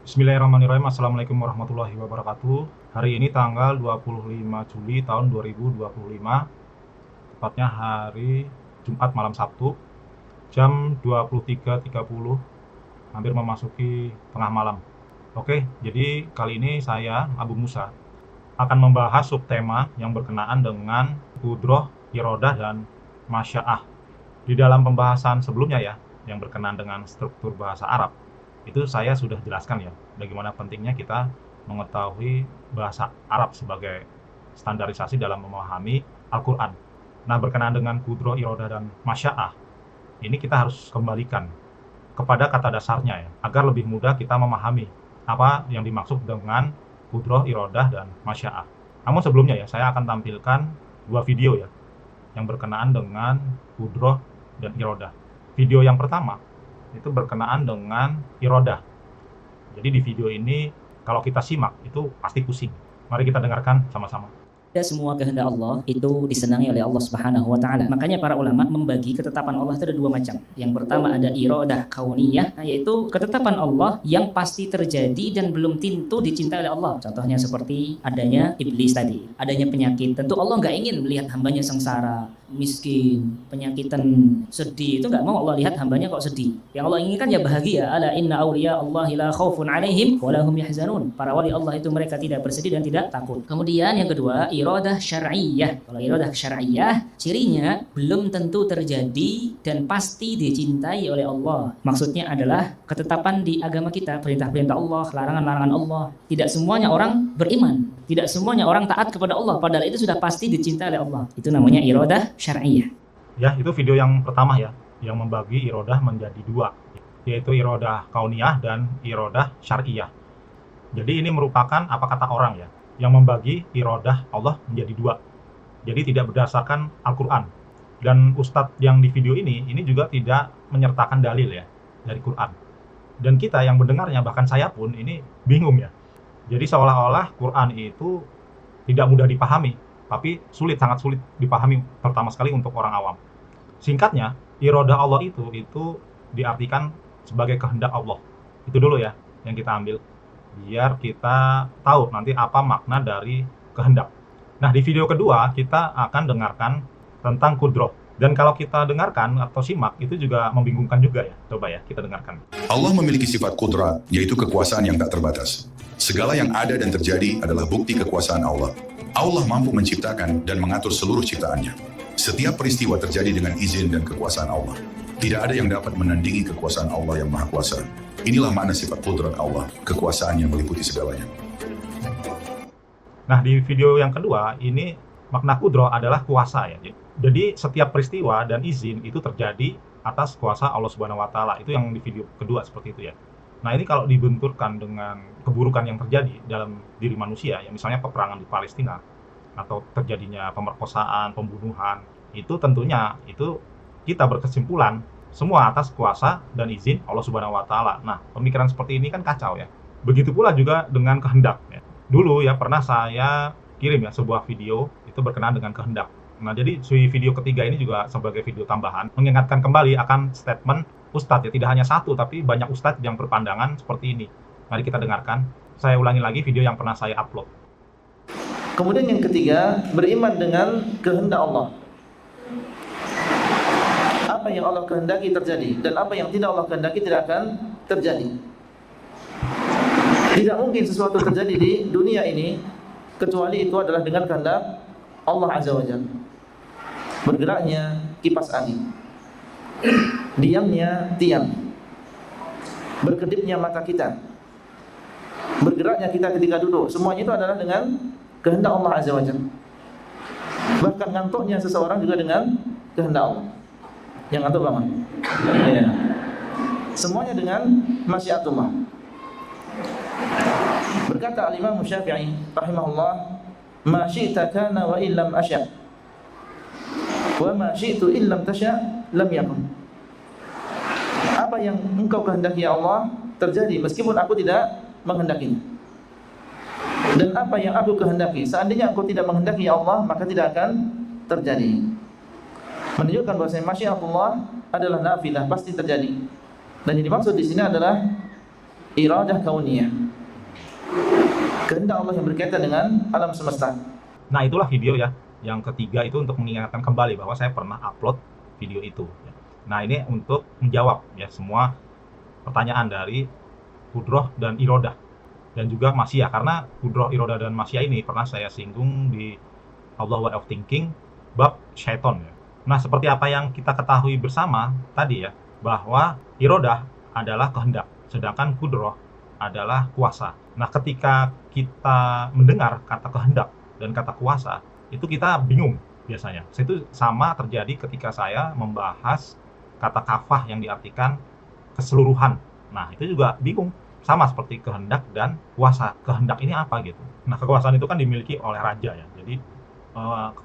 Bismillahirrahmanirrahim. Assalamualaikum warahmatullahi wabarakatuh. Hari ini tanggal 25 Juli tahun 2025, tepatnya hari Jumat malam Sabtu, jam 23.30, hampir memasuki tengah malam. Oke, jadi kali ini saya, Abu Musa, akan membahas subtema yang berkenaan dengan kudroh, irodah, dan masya'ah. Di dalam pembahasan sebelumnya ya, yang berkenaan dengan struktur bahasa Arab, itu saya sudah jelaskan ya, bagaimana pentingnya kita mengetahui bahasa Arab sebagai standarisasi dalam memahami Al-Quran. Nah, berkenaan dengan kudroh, irodah, dan masya'ah, ini kita harus kembalikan kepada kata dasarnya ya, agar lebih mudah kita memahami apa yang dimaksud dengan kudroh, irodah, dan masya'ah. Namun sebelumnya ya, saya akan tampilkan dua video ya, yang berkenaan dengan kudroh dan irodah. Video yang pertama itu berkenaan dengan irodah. Jadi di video ini kalau kita simak itu pasti pusing. Mari kita dengarkan sama-sama. Semua kehendak Allah itu disenangi oleh Allah Subhanahu wa taala. Makanya para ulama membagi ketetapan Allah itu ada dua macam. Yang pertama ada iradah kauniyah, yaitu ketetapan Allah yang pasti terjadi dan belum tentu dicintai oleh Allah. Contohnya seperti adanya iblis tadi, adanya penyakit. Tentu Allah nggak ingin melihat hambanya sengsara, miskin, penyakitan, sedih. Itu nggak mau Allah lihat hambanya kok sedih. Yang Allah inginkan ya bahagia. Ala inna awliya Allahi la khaufun alaihim wa lahum yahzanun. Para wali Allah itu mereka tidak bersedih dan tidak takut. Kemudian yang kedua, iradah syar'iyyah. Kalau iradah syar'iyyah, cirinya belum tentu terjadi dan pasti dicintai oleh Allah. Maksudnya adalah ketetapan di agama kita, perintah-perintah Allah, larangan-larangan Allah. Tidak semuanya orang beriman, tidak semuanya orang taat kepada Allah, padahal itu sudah pasti dicintai oleh Allah. Itu namanya iradah syar'iyyah. Ya, itu video yang pertama ya, yang membagi irodah menjadi dua, yaitu irodah kauniyah dan irodah syar'iyyah. Jadi ini merupakan apa kata orang ya, yang membagi irodah Allah menjadi dua. Jadi tidak berdasarkan Al-Quran. Dan Ustadz yang di video ini juga tidak menyertakan dalil ya dari Quran. Dan kita yang mendengarnya, bahkan saya pun ini bingung ya. Jadi seolah-olah Quran itu tidak mudah dipahami, tapi sangat sulit dipahami pertama sekali untuk orang awam. Singkatnya, irodah Allah itu diartikan sebagai kehendak Allah. Itu dulu ya yang kita ambil, biar kita tahu nanti apa makna dari kehendak. Nah, di video kedua kita akan dengarkan tentang kudroh. Dan kalau kita dengarkan atau simak, itu juga membingungkan juga ya. Coba ya, kita dengarkan. Allah memiliki sifat kudrat, yaitu kekuasaan yang tak terbatas. Segala yang ada dan terjadi adalah bukti kekuasaan Allah. Allah mampu menciptakan dan mengatur seluruh ciptaannya. Setiap peristiwa terjadi dengan izin dan kekuasaan Allah. Tidak ada yang dapat menandingi kekuasaan Allah yang Maha Kuasa. Inilah makna sifat kudrat Allah, kekuasaan yang meliputi segalanya. Nah, di video yang kedua, ini makna kudroh adalah kuasa ya. Jadi setiap peristiwa dan izin itu terjadi atas kuasa Allah Subhanahu wa taala. Itu yang di video kedua seperti itu ya. Nah, ini kalau dibenturkan dengan keburukan yang terjadi dalam diri manusia, ya misalnya peperangan di Palestina atau terjadinya pemerkosaan, pembunuhan, itu tentunya itu kita berkesimpulan semua atas kuasa dan izin Allah Subhanahu wa taala. Nah, pemikiran seperti ini kan kacau ya. Begitu pula juga dengan kehendak ya. Dulu ya pernah saya kirim ya sebuah video itu berkenaan dengan kehendak. Nah, jadi video ketiga ini juga sebagai video tambahan mengingatkan kembali akan statement Ustadz ya, tidak hanya satu tapi banyak Ustadz yang berpandangan seperti ini. Mari kita dengarkan. Saya ulangi lagi video yang pernah saya upload. Kemudian yang ketiga, beriman dengan kehendak Allah. Apa yang Allah kehendaki terjadi dan apa yang tidak Allah kehendaki tidak akan terjadi. Tidak mungkin sesuatu terjadi di dunia ini kecuali itu adalah dengan kehendak Allah Azza wa Jalla. Bergeraknya kipas angin, diamnya tiang, berkedipnya mata kita, bergeraknya kita ketika duduk, semuanya itu adalah dengan kehendak Allah Azza wa Jalla. Bahkan ngantuknya seseorang juga dengan kehendak Allah. Yang ngantuk lama ya. Semuanya dengan masyiatullah. Berkata al-Imam Syafi'i rahimahullah, "Ma syi'ta kana wa illam asya' wa ma syi'tu illam tasya' lam yakun." Apa yang engkau kehendaki ya Allah terjadi meskipun aku tidak menghendakinya. Dan apa yang aku kehendaki, seandainya engkau tidak menghendaki ya Allah, maka tidak akan terjadi. Menunjukkan bahwa masyiatullah adalah nafilah, pasti terjadi. Dan yang dimaksud di sini adalah iradah kauniyah. Kehendak Allah yang berkaitan dengan alam semesta. Nah, itulah video ya. Yang ketiga itu untuk mengingatkan kembali bahwa saya pernah upload video itu. Nah, ini untuk menjawab ya semua pertanyaan dari kudroh dan irodah. Dan juga masyiyah, karena kudroh, irodah, dan masyiyah ini pernah saya singgung di Allah Way of Thinking bab syaiton ya. Nah, seperti apa yang kita ketahui bersama tadi ya, bahwa irodah adalah kehendak, sedangkan kudroh adalah kuasa. Nah, ketika kita mendengar kata kehendak dan kata kuasa, itu kita bingung biasanya. Itu sama terjadi ketika saya membahas kata kafah yang diartikan keseluruhan. Nah, itu juga bingung. Sama seperti kehendak dan kuasa. Kehendak ini apa gitu. Nah, kekuasaan itu kan dimiliki oleh raja ya. Jadi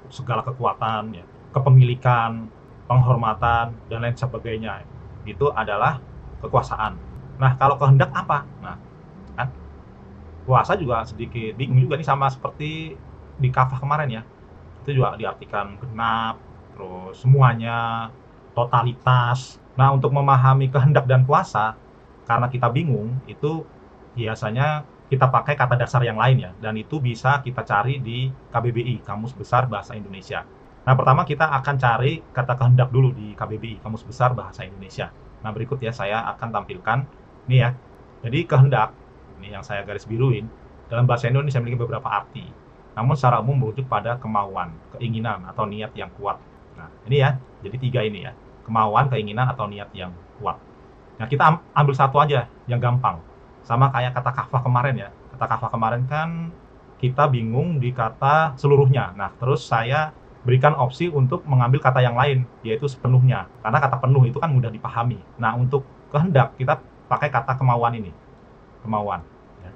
segala kekuatan ya, kepemilikan, penghormatan, dan lain sebagainya itu adalah kekuasaan. Nah, kalau kehendak apa? Nah, kan kuasa juga sedikit bingung juga nih, sama seperti di kafah kemarin ya. Itu juga diartikan genap, terus semuanya, totalitas. Nah, untuk memahami kehendak dan kuasa, karena kita bingung, itu biasanya kita pakai kata dasar yang lain ya, dan itu bisa kita cari di KBBI, Kamus Besar Bahasa Indonesia. Nah, pertama kita akan cari kata kehendak dulu di KBBI, Kamus Besar Bahasa Indonesia. Nah, berikut ya saya akan tampilkan ini ya. Jadi kehendak, ini yang saya garis biruin, dalam bahasa Indonesia memiliki beberapa arti. Namun secara umum merujuk pada kemauan, keinginan, atau niat yang kuat. Nah, ini ya, jadi 3 ini ya. Kemauan, keinginan, atau niat yang kuat. Nah, kita ambil satu aja yang gampang. Sama kayak kata kafah kemarin ya. Kata kafah kemarin kan kita bingung di kata seluruhnya. Nah, terus saya berikan opsi untuk mengambil kata yang lain, yaitu sepenuhnya. Karena kata penuh itu kan mudah dipahami. Nah, untuk kehendak kita pakai kata kemauan ini. Kemauan. Ya.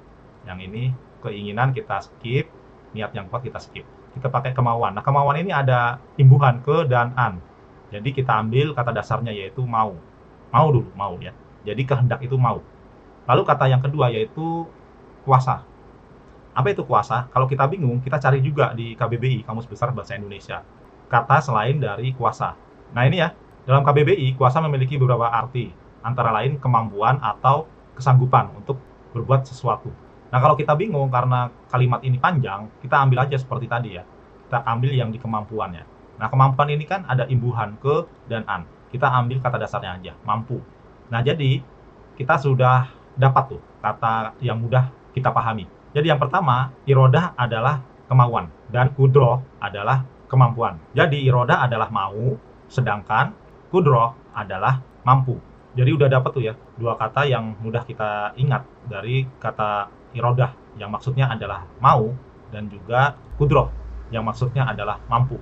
Yang ini keinginan kita skip, niat yang kuat kita skip. Kita pakai kemauan. Nah, kemauan ini ada imbuhan ke dan an. Jadi kita ambil kata dasarnya yaitu mau. Mau dulu, mau ya. Jadi kehendak itu mau. Lalu kata yang kedua yaitu kuasa. Apa itu kuasa? Kalau kita bingung, kita cari juga di KBBI, Kamus Besar Bahasa Indonesia. Kata selain dari kuasa. Nah, ini ya, dalam KBBI, kuasa memiliki beberapa arti. Antara lain kemampuan atau kesanggupan untuk berbuat sesuatu. Nah, kalau kita bingung karena kalimat ini panjang, kita ambil aja seperti tadi ya. Kita ambil yang di kemampuannya. Nah, kemampuan ini kan ada imbuhan ke dan an. Kita ambil kata dasarnya aja, mampu. Nah, jadi kita sudah dapat tuh kata yang mudah kita pahami. Jadi yang pertama, irodah adalah kemauan dan kudroh adalah kemampuan. Jadi irodah adalah mau, sedangkan kudroh adalah mampu. Jadi udah dapat tuh ya, 2 kata yang mudah kita ingat dari kata irodah, yang maksudnya adalah mau, dan juga kudroh, yang maksudnya adalah mampu.